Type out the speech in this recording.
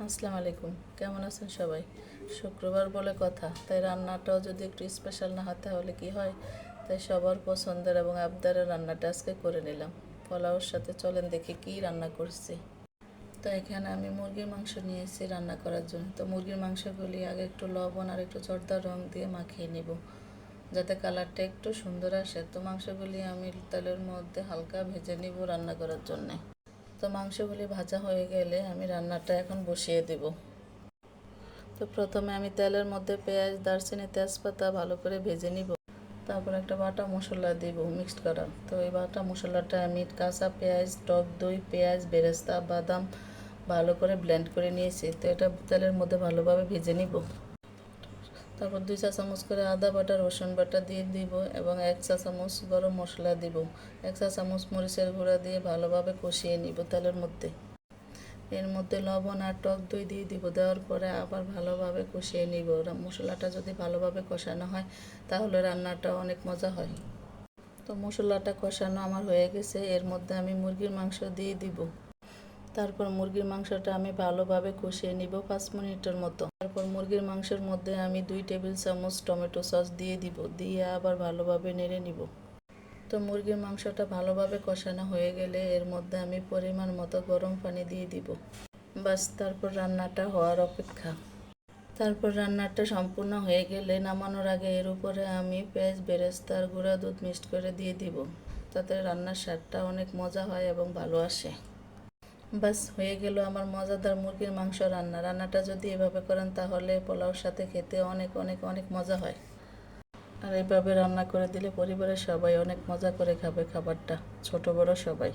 আসসালামু আলাইকুম। কেমন আছেন সবাই? শুক্রবার বলে কথা, তাই রান্নাটাও যদি একটু স্পেশাল না হয় তাহলে কি হয়? তাই সবার পছন্দের এবং আবদারের রান্নাটা আজকে করে নিলাম। পোলাওর সাথে চলেন দেখি কী রান্না করছি। তো এখানে আমি মুরগির মাংস নিয়েছি রান্না করার জন্য। তো মুরগির মাংসগুলি আগে একটু লবণ আর একটু জর্দার রং দিয়ে মাখিয়ে নিব, যাতে কালারটা একটু সুন্দর আসে। তো মাংসগুলি আমি তেলের মধ্যে হালকা ভেজে নিব রান্না করার জন্যে। তো মাংসগুলি ভাজা হয়ে গেলে আমি রান্নাটা এখন বসিয়ে দেব। তো প্রথমে আমি তেলের মধ্যে পেঁয়াজ, দারচিনি, তেজপাতা ভালো করে ভেজে নিব। তারপর একটা বাটা মশলা দিব মিক্সড করা। তো এই বাটা মশলাটা আমি কাঁচা পেঁয়াজ, টক দই, পেঁয়াজ, বেরেস্তা, বাদাম ভালো করে ব্লেন্ড করে নিয়েছি। তো এটা তেলের মধ্যে ভালোভাবে ভেজে নিব। তারপর 2 চা চামচ করে আদা বাটা, রসুন বাটা দিয়ে দিব এবং 1 চা চামচ গরম মশলা দিব। 1 চা চামচ মরিচের গুঁড়া দিয়ে ভালোভাবে কষিয়ে নিব তেলের মধ্যে। এর মধ্যে লবণ আর টক দই দিয়ে দিব। দেওয়ার পরে আবার ভালোভাবে কষিয়ে নিব। মশলাটা যদি ভালোভাবে কষানো হয় তাহলে রান্নাটা অনেক মজা হয়। তো মশলাটা কষানো আমার হয়ে গেছে। এর মধ্যে আমি মুরগির মাংস দিয়ে দিব। তারপর মুরগির মাংসটা আমি ভালোভাবে কষিয়ে নিব 5 মিনিটের মতো। তারপর মুরগির মাংসের মধ্যে আমি 2 টেবিল চামচ টমেটো সস দিয়ে দিব। দিয়ে আবার ভালোভাবে নেড়ে নিব। তো মুরগির মাংসটা ভালোভাবে কষানো হয়ে গেলে এর মধ্যে আমি পরিমাণ মতো গরম পানি দিয়ে দিব। বাস, তারপর রান্নাটা হওয়ার অপেক্ষা। তারপর রান্নাটা সম্পূর্ণ হয়ে গেলে নামানোর আগে এর উপরে আমি পেঁয়াজ, বেরেস্তা আর গুঁড়া দুধ মিক্সড করে দিয়ে দিব। তাতে রান্নার স্বাদটা অনেক মজা হয় এবং ভালো আসে। বাস, হয়ে গেল আমার মজাদার মুরগির মাংস রান্না। রান্নাটা যদি এভাবে করেন তাহলে পোলাওর সাথে খেতে অনেক অনেক অনেক মজা হয়। আর এইভাবে রান্না করে দিলে পরিবারের সবাই অনেক মজা করে খাবে খাবারটা, ছোট বড় সবাই।